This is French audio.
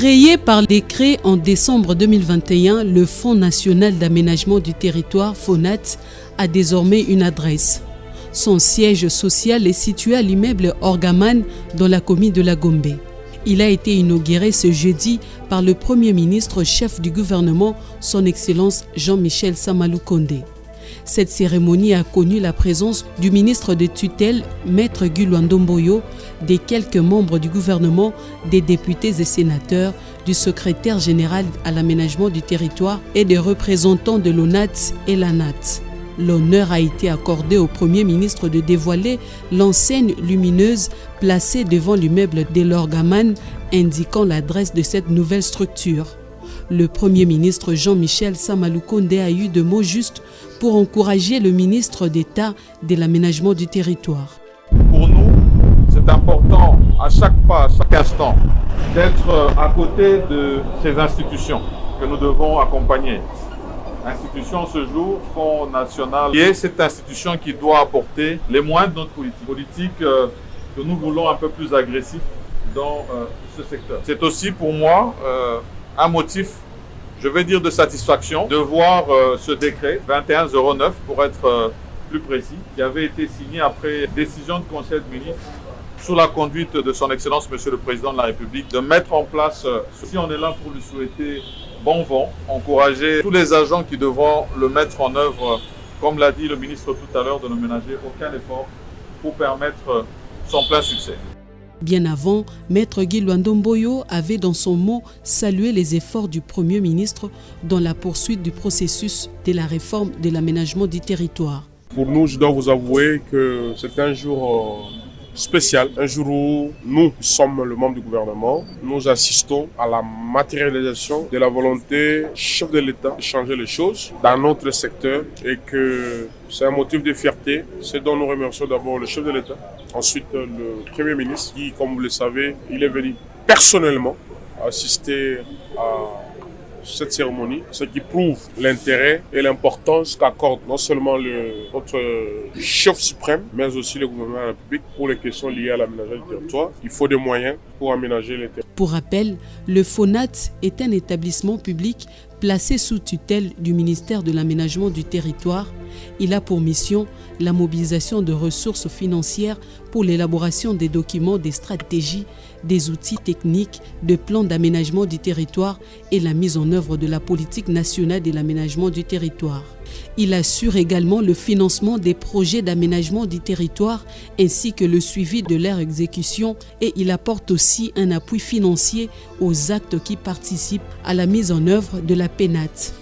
Créé par décret en décembre 2021, le Fonds national d'aménagement du territoire, FONAT, a désormais une adresse. Son siège social est situé à l'immeuble Orgaman dans la commune de la Gombe. Il a été inauguré ce jeudi par le Premier ministre chef du gouvernement, son Excellence Jean-Michel Sama Lukonde. Cette cérémonie a connu la présence du ministre de tutelle, Maître Guy Luando-Mboyo, des quelques membres du gouvernement, des députés et sénateurs, du secrétaire général à l'aménagement du territoire et des représentants de l'ONAT et l'ANAT. L'honneur a été accordé au Premier ministre de dévoiler l'enseigne lumineuse placée devant l'immeuble de l'Orgaman, indiquant l'adresse de cette nouvelle structure. Le Premier ministre Jean-Michel Sama Lukonde a eu de mots justes pour encourager le ministre d'État de l'aménagement du territoire. Pour nous, c'est important à chaque pas, à chaque instant, d'être à côté de ces institutions que nous devons accompagner. Institution ce jour, Fonds national, et cette institution qui doit apporter les moyens de notre politique que nous voulons un peu plus agressif dans ce secteur. C'est aussi pour moi un motif, je vais dire, de satisfaction de voir ce décret 2109 pour être plus précis, qui avait été signé après décision de Conseil de ministres sous la conduite de son Excellence Monsieur le Président de la République, de mettre en place, si on est là pour lui souhaiter bon vent, encourager tous les agents qui devront le mettre en œuvre, comme l'a dit le ministre tout à l'heure, de ne ménager aucun effort pour permettre son plein succès. Bien avant, Maître Guy Luando-Mboyo avait dans son mot salué les efforts du Premier ministre dans la poursuite du processus de la réforme de l'aménagement du territoire. Pour nous, je dois vous avouer que c'est un jour spécial, un jour où nous sommes le membre du gouvernement, nous assistons à la matérialisation de la volonté du chef de l'État de changer les choses dans notre secteur et que c'est un motif de fierté, c'est dont nous remercions d'abord le chef de l'État, ensuite le Premier ministre qui, comme vous le savez, il est venu personnellement assister à cette cérémonie, ce qui prouve l'intérêt et l'importance qu'accorde non seulement notre chef suprême, mais aussi le gouvernement de la République pour les questions liées à l'aménagement du territoire. Il faut des moyens pour aménager les territoires. Pour rappel, le FONAT est un établissement public placé sous tutelle du ministère de l'aménagement du territoire. Il a pour mission la mobilisation de ressources financières pour l'élaboration des documents, des stratégies, des outils techniques, de plans d'aménagement du territoire et la mise en œuvre de la politique nationale de l'aménagement du territoire. Il assure également le financement des projets d'aménagement du territoire ainsi que le suivi de leur exécution et il apporte aussi un appui financier aux actes qui participent à la mise en œuvre de la PNAT.